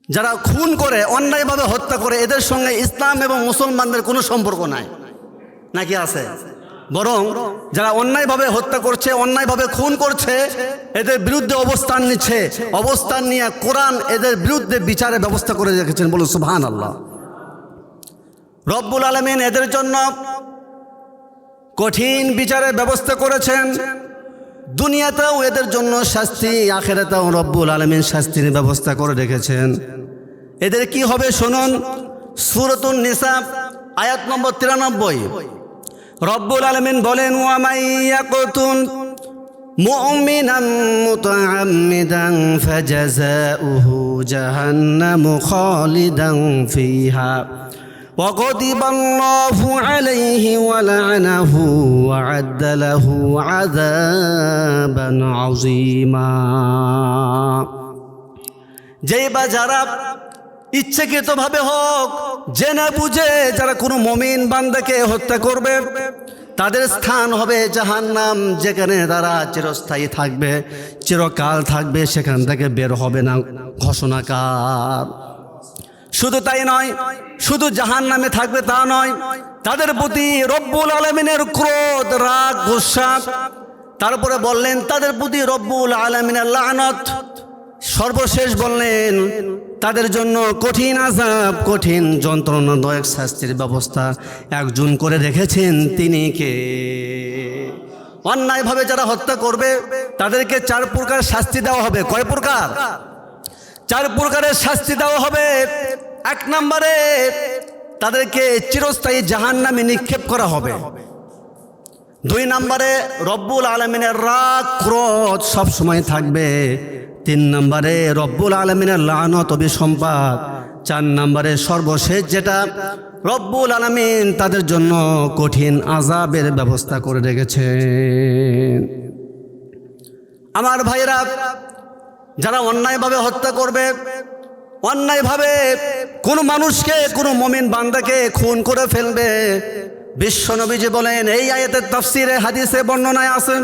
যারা খুন করে, অন্যায়ভাবে হত্যা করে, এদের সঙ্গে ইসলাম এবং মুসলমানদের কোনো সম্পর্ক নাই, নাকি আছে? বরং যারা অন্যায়ভাবে হত্যা করছে, অন্যায়ভাবে খুন করছে, এদের বিরুদ্ধে অবস্থান নিচ্ছে, অবস্থান নিয়ে কোরআন এদের বিরুদ্ধে বিচারের ব্যবস্থা করে রেখেছেন। বলুন সুবহানাল্লাহ। রব্বুল আলামিন এদের জন্য কঠিন বিচারের ব্যবস্থা করেছেন। দুনিয়াতেও এদের জন্য শাস্তি, আখিরাতেও রব্বুল আলামিন শাস্তির ব্যবস্থা করে রেখেছেন। এদের কি হবে শুনুন, সূরাতুন নিসা আয়াত নম্বর 93। রব্বুল আলামিন বলেন, ওয়া মাইয়াকুতুন মুমিনান মুতাআম্মিদান ফাজাযাউহু জাহান্নামু খালিদান ফিহা ওয়া গাদিবাল্লাহু আলাইহি ওয়া লা'নাহু ওয়া আ'আদ্দা লাহু আযাবান আযীমা। যেই বা যারা ইচ্ছাকৃতভাবে হোক, জেনে বুঝে যারা কোনো মুমিন বান্দাকে হত্যা করবে, তাদের স্থান হবে জাহান্নাম, যেখানে তারা চিরস্থায়ী থাকবে, চিরকাল থাকবে, সেখান থেকে বের হবে না ঘোষণাকার। শুধু তাই নয়, শুধু জাহান্নামে থাকবে তা নয়, তাদের প্রতি রব্বুল আলামিনের ক্রোধ, রাগ, গুসা, তারপরে বললেন তাদের প্রতি রব্বুল আলামিনের লানত, সর্বশেষ বললেন তাদের জন্য কঠিন আযাব, কঠিন যন্ত্রণাদায়ক শাস্তির ব্যবস্থা একজন করে রেখেছেন। তিনি কে? অন্যায়ভাবে যারা হত্যা করবে তাদেরকে 4 প্রকার শাস্তি দেওয়া হবে। কয় প্রকার? 4 প্রকারের শাস্তি দেওয়া হবে। 1 নম্বরে তাদেরকে চিরস্থায়ী জাহান্নামে নিক্ষেপ করা হবে। 2 নম্বরে রব্বুল আলামিনের রাগ, ক্রোধ সব সময় থাকবে। 3 নম্বরে রব্বুল আলামিনের লানত, অভিসম্পাত। 4 নম্বরে সর্বশেষ যেটা, রব্বুল আলামিন তাদের জন্য কঠিন আযাবের ব্যবস্থা করে রেখেছেন। আমার ভাইরা, যারা অন্যায়ভাবে হত্যা করবে, অন্যায়ভাবে কোনো মানুষকে, কোনো মুমিন বান্দাকে খুন করে ফেলবে, বিশ্বনবীজি বলেন, এই আয়াতের তাফসিরে হাদিসে বর্ণনায় আছেন,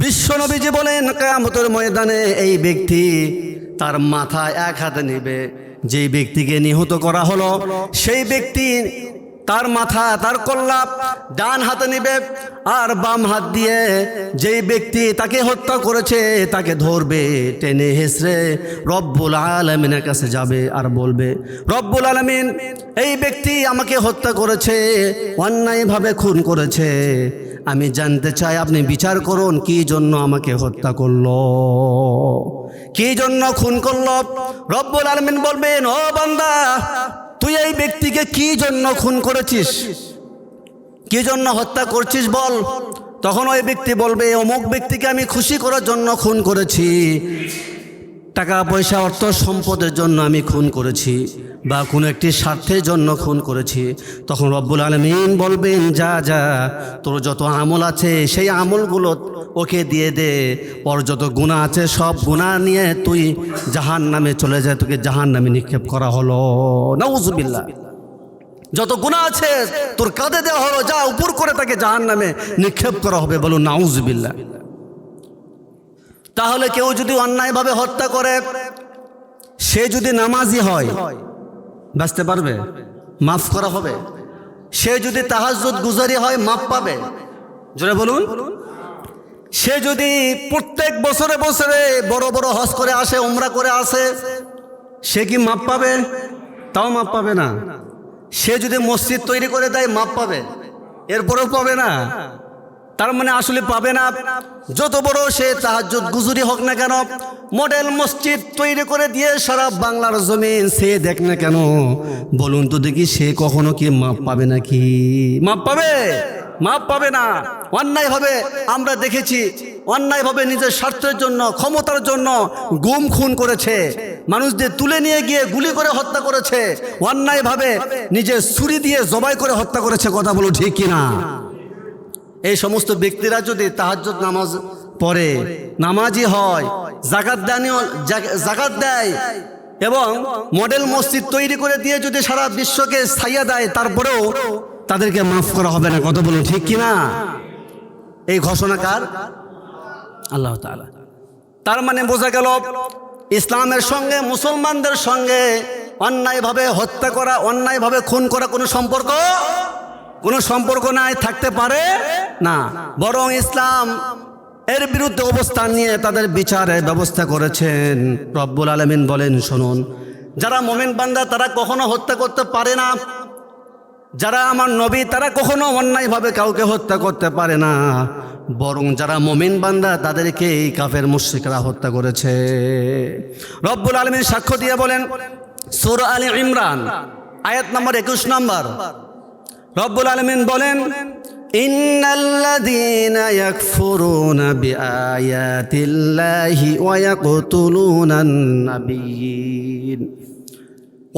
বিশ্বনবীজি বলেন কিয়ামতের ময়দানে এই ব্যক্তি তার মাথা এক হাতে নেবে। যেই ব্যক্তিকে নিহত করা হলো সেই ব্যক্তি তার মাথা, তার কল্লাপ ডান হাতে নেবে, আর বাম হাত দিয়ে যেই ব্যক্তি তাকে হত্যা করেছে তাকে ধরবে, টেনে হেসড়ে রব্বুল আলামিনের কাছে যাবে আর বলবে, রব্বুল আলামিন এই ব্যক্তি আমাকে হত্যা করেছে, অন্যায়ভাবে খুন করেছে, আমি জানতে চাই আপনি বিচার করুন কি জন্য আমাকে হত্যা করলো, কি জন্য খুন করলো। রব্বুল আলামিন বলবেন, ও বান্দা, তুই এই ব্যক্তিকে কি জন্য খুন করেছিস, কি জন্য হত্যা করছিস বল। তখন ওই ব্যক্তি বলবে, অমুক ব্যক্তিকে আমি খুশি করার জন্য খুন করেছি, টাকা পয়সা অর্থ সম্পদের জন্য আমি খুন করেছি, বা কোনো একটি স্বার্থের জন্য খুন করেছি। তখন রব্বুল আলামিন বলবেন, যা যা, তোর যত আমল আছে সেই আমলগুলো ওকে দিয়ে দে, ওর যত গুনাহ আছে সব গুনাহ নিয়ে তুই জাহান্নামে চলে যায়, তোকে জাহান্নামে নিক্ষেপ করা হলো। নাউজুবিল্লাহ। যত গুনাহ আছে তোর কাঁধে দেওয়া হলো, যা উপর করে তাকে জাহান্নামে নিক্ষেপ করা হবে। বলুন নাউজুবিল্লাহ। তাহলে কেউ যদি অন্যায়ভাবে হত্যা করে, সে যদি নামাজি হয় বাঁচতে পারবে? মাফ করা হবে। সে যদি তাহাজ্জুদ গুজারি হয় মাফ পাবে? জোরে বলুন। সে যদি প্রত্যেক বছরে বছরে বড় বড় হজ করে আসে, উমরা করে আসে, সে কি মাফ পাবে? তাও মাফ পাবে না। সে যদি মসজিদ তৈরি করে দেয় মাফ পাবে? এরপরেও পাবে না। তার মানে আসলে পাবে না। যত বড় সে তাহাজ্জুদ গুজারি হোক না কেন, মডেল মসজিদ তৈরি করে দিয়ে সারা বাংলার জমিন সে দেখ না কেন, বলুন তো দেখি, সে কখনো কি মাপ পাবে নাকি? মাপ পাবে? মাপ পাবে না। অন্যায়ভাবে আমরা দেখেছি, অন্যায়ভাবে নিজের স্বার্থের জন্য, ক্ষমতার জন্য গুম খুন করেছে, মানুষদের তুলে নিয়ে গিয়ে গুলি করে হত্যা করেছে, অন্যায়ভাবে নিজের ছুরি দিয়ে জবাই করে হত্যা করেছে। কথা বলো ঠিক কিনা? এই সমস্ত ব্যক্তিরা যদি তাহাজ্জুদ নামাজ পড়ে, নামাজি হয়, যাকাত দেয় এবং মডেল মসজিদ তৈরি করে দিয়ে যদি সারা বিশ্বকে ছাইয়া দেয়, তারপরেও তাদেরকে মাফ করা হবে না। কথা বলুন ঠিক কিনা? এই ঘোষণা কার? আল্লাহ তাআলা। তার মানে বোঝা গেল ইসলামের সঙ্গে মুসলমানদের সঙ্গে অন্যায়ভাবে হত্যা করা, অন্যায়ভাবে খুন করা কোনো সম্পর্ক নাই, থাকতে পারে না। বরং ইসলাম এর বিরুদ্ধে অবস্থান নিয়ে তাদের বিচারের ব্যবস্থা করেছেন। রব্বুল আলামিন বলেন, শুনুন, যারা মুমিন বান্দা তারা কখনো হত্যা করতে পারে না, যারা আমার নবী তারা কখনো অন্যায়ভাবে কাউকে হত্যা করতে পারে না, বরং যারা মুমিন বান্দা তাদেরকে এই কাফের মুশরিকরা হত্যা করেছে। রব্বুল আলামিন সাক্ষ্য দিয়ে বলেন সূরা আলে ইমরান আয়াত নম্বর 21 নম্বর, রব্বুল আলামিন বলেন, ইন্নাল্লাযীনা ইয়াকফুরুনা বিআয়াতিল্লাহি ওয়া ইয়াকতুলুনান নাবিয়্যিন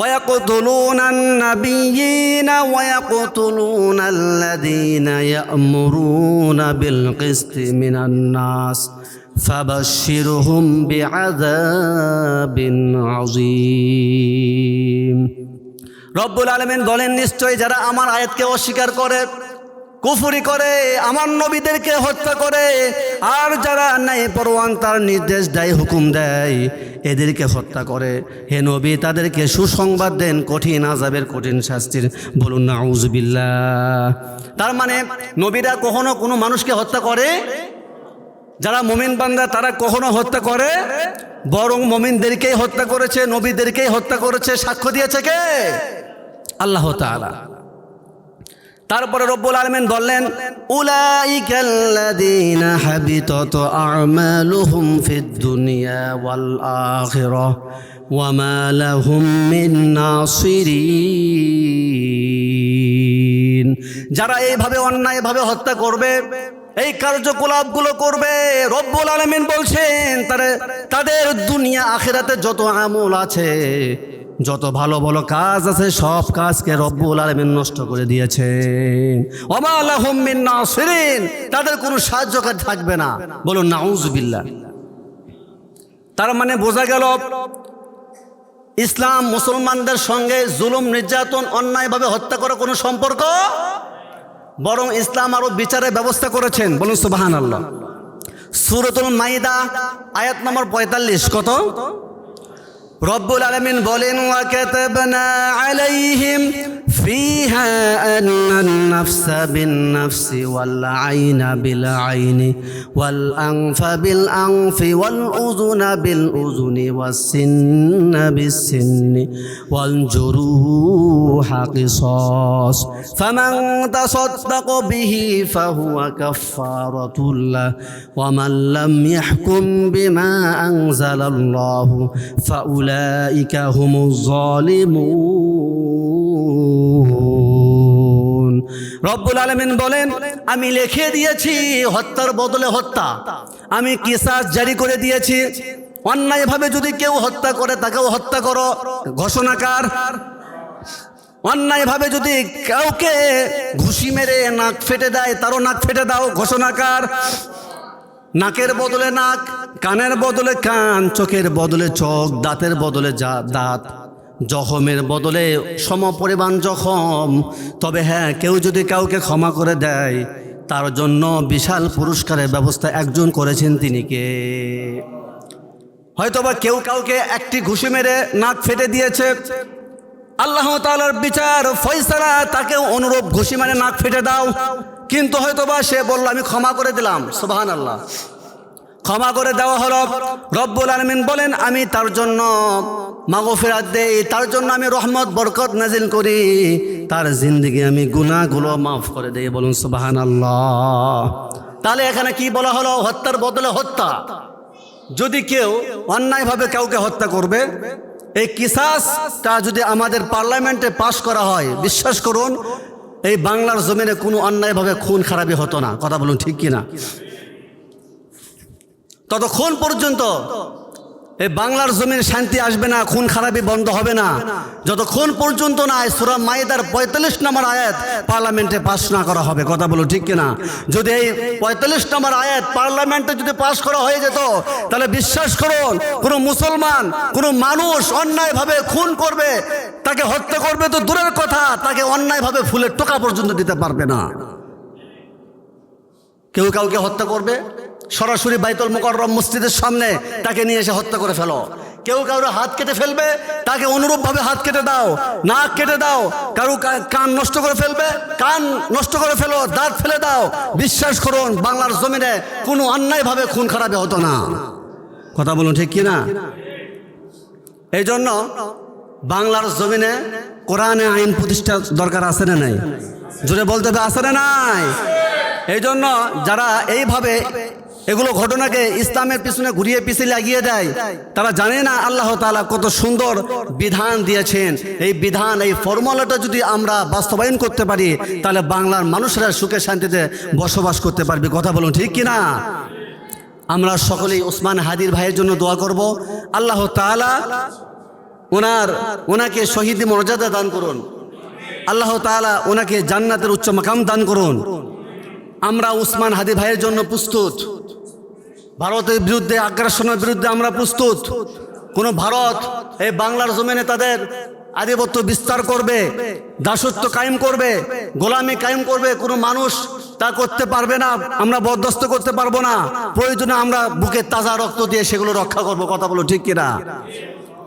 ويقتلون النبيين ويقتلون الذين يأمرون بالقسط من الناس فبشرهم بعذاب عظيم। রব্বুল আলামিন বলেন, নিশ্চয় যারা আমার আয়াতকে অস্বীকার করে, কুফরি করে, আমার নবীদেরকে হত্যা করে, আর যারা ন্যায় পরোয়ান তার নির্দেশ দেয়, হুকুম দেয়, এদেরকে হত্যা করে, হে নবী তাদেরকে সুসংবাদ দেন কঠিন আযাবের, কঠিন শাস্তির। বলুন নাউযুবিল্লাহ। তার মানে নবীরা কখনো কোনো মানুষকে হত্যা করে, যারা মুমিন বান্দা তারা কখনো হত্যা করে, বরং মুমিনদেরকেই হত্যা করেছে, নবীদেরকেই হত্যা করেছে। সাক্ষ্য দিয়েছে কে? আল্লাহ তাআলা। তারপরে রব্বুল আলামিন বললেন, উলাইকাল্লাযীনা হাবিতাত আ'মালুহুম ফিদ দুনিয়া ওয়াল আখিরাহ ওয়া মা লাহুম মিন নাসিরিন। যারা এইভাবে অন্যায়ভাবে হত্যা করবে, এই কার্যকলাপগুলো করবে, রব্বুল আলামিন বলছেন তাদের দুনিয়া আখিরাতে যত আমল আছে, যত ভালো ভালো কাজ আছে, সব কাজকে রব্বুল আলামিন নষ্ট করে দিয়েছেন। ওয়া মা লাহুম মিন নাসিরিন, তাদের কোনো সাহায্যকারী থাকবে না। বলুন নাউযুবিল্লাহ। তার মানে বোঝা গেল ইসলাম মুসলমানদের সঙ্গে জুলুম, নির্যাতন, অন্যায়ভাবে হত্যা করা কোনো সম্পর্ক, বরং ইসলাম আরো বিচারের ব্যবস্থা করেছেন। বলুন সুবহানাল্লাহ। সূরাতুল মাইদা আয়াত নম্বর 45 কত? রব্বুল আলামিন বলেন, ওয়া কাতাবনা আলাইহিম ফিহা আন্নান নাফসা বিন নাফসি ওয়াল আইনা বিল আইনি ওয়াল আনফা বিল আনফি ওয়াল উযুনা বিল উযুনি ওয়াস সিন্না বিস সিন্নি ওয়াল জুরুহা কিসাস ফামান তাসাদ্দাকা বিহি ফাহুয়া কাফফারাতুল লাহ ওয়া মান লাম ইয়াহকুম বিমা আনজালাল্লাহু ফাউলাইকা হুমুজ যালিমুন। রব্বুল আলামিন বলেন, আমি লিখে দিয়েছি হত্যার বদলে হত্যা, আমি কিসাস জারি করে দিয়েছি। অন্যায়ভাবে যদি কেউ হত্যা করে তাকেও হত্যা করো, ঘোষণাকার। অন্যায়ভাবে যদি কাউকে ঘুষি মেরে নাক ফেটে দেয়, তারও নাক ফেটে দাও, ঘোষণাকার। নাকের বদলে নাক, কানের বদলে কান, চোখের বদলে চোখ, দাঁতের বদলে দাঁত, জখমের বদলে সমপরিমাণ জখম। তবে হ্যাঁ, কেউ যদি কাউকে ক্ষমা করে দেয় তার জন্য বিশাল পুরস্কারের ব্যবস্থা একজন করেছেন, তিনি কে? হয়তোবা কেউ কাউকে একটি ঘুষি মেরে নাক ফেটে দিয়েছে, আল্লাহ তাআলার বিচার ফয়সালা তাকে অনুরূপ ঘুষি মেরে নাক ফেটে দাও। কিন্তু হয়তোবা সে বলল আমি ক্ষমা করে দিলাম, সুবহানাল্লাহ, ক্ষমা করে দেওয়া হলো। রব্বুল আলামিন বলেন, আমি তার জন্য মাগফিরাত দেই, তার জন্য আমি রহমত বরকত নাজিল করি, তার জিন্দেগি আমি গুনাহগুলো মাফ করে দেই। বলুন সুবহানাল্লাহ। তাহলে এখানে কি বলা হলো? হত্যার বদলে হত্যা। যদি কেউ অন্যায়ভাবে কাউকে হত্যা করবে, এই কিসাসটা যদি আমাদের পার্লামেন্টে পাশ করা হয়, বিশ্বাস করুন এই বাংলার জমিনে কোনো অন্যায়ভাবে খুন খারাপি হতো না। কথা বলুন ঠিক কিনা? ততক্ষণ পর্যন্ত এই বাংলার জমিনে শান্তি আসবে না, খুন খারাপি বন্ধ হবে না, যতক্ষণ পর্যন্ত না সূরা মাইদার 45 নম্বর আয়াত পার্লামেন্টে পাস না করা হবে। কথা বলো ঠিক কিনা? যদি এই 45 নম্বর আয়াত পার্লামেন্টে যদি পাস করা হয়ে যেত, তাহলে বিশ্বাস করুন কোনো মুসলমান, কোনো মানুষ অন্যায়ভাবে খুন করবে, তাকে হত্যা করবে তো দূরের কথা, তাকে অন্যায়ভাবে ফুলের টোকা পর্যন্ত দিতে পারবে না। কেউ কাউকে হত্যা করবে, সরাসরি বাইতুল মুকাররম মসজিদের সামনে তাকে নিয়ে এসে হত্যা করে ফেলো। কেউ কারো হাত কেটে ফেলবে, তাকে অনুরূপভাবে হাত কেটে দাও, নাক কেটে দাও, কারো কান নষ্ট করে ফেলবে, কান নষ্ট করে ফেলো, দাঁত ফেলে দাও। বিশ্বাস করুন, বাংলার জমিনে কোনো অন্যায়ভাবে খুন খারাপে হতো না। কথা বলুন ঠিক কিনা? এই জন্য বাংলার জমিনে কোরআনে আইন প্রতিষ্ঠা দরকার আছে না নাই? জোরে বলতে হবে, আছে না নাই? এই জন্য যারা এইভাবে এগুলো ঘটনাকে ইসলামের পিছনে ঘুরিয়ে পিছিয়ে লাগিয়ে দেয়, তারা জানে না আল্লাহ তাআলা কত সুন্দর বিধান দিয়েছেন। এই বিধান, এই ফর্মুলাটা যদি আমরা বাস্তবায়ন করতে পারি, তাহলে বাংলার মানুষরা সুখে শান্তিতে বসবাস করতে পারবে। কথা বলুন ঠিক কিনা? আমরা সকলেই ওসমান হাদির ভাইয়ের জন্য দোয়া করব। আল্লাহ তাআলা ওনাকে শহীদ মর্যাদা দান করুন। আল্লাহ তাআলা ওনাকে জান্নাতের উচ্চ মাকাম দান করুন। আমরা ওসমান হাদি ভাইয়ের জন্য প্রস্তুত। ভারতের বিরুদ্ধে, আগ্রাসনের বিরুদ্ধে আমরা প্রস্তুত। কোন ভারত এই বাংলার জমিনে তাদের আধিপত্য বিস্তার করবে, দাসত্ব কায়েম করবে, গোলামি কায়েম করবে, কোনো মানুষ তা করতে পারবে না। আমরা বরদাস্ত করতে পারবো না। প্রয়োজনে আমরা বুকে তাজা রক্ত দিয়ে সেগুলো রক্ষা করব। কথা বলো ঠিক কিনা?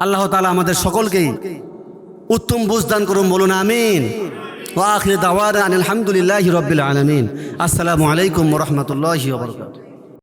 আল্লাহ তাআলা আমাদের সকলকেই উত্তম বুঝ দান করুন, বলুন আমিন। ওয়া আখিরু দাওয়ানা আলহামদুলিল্লাহি রাব্বিল আলামিন। আসসালামু আলাইকুম ওয়া রাহমাতুল্লাহি ওয়া বারাকাতুহু।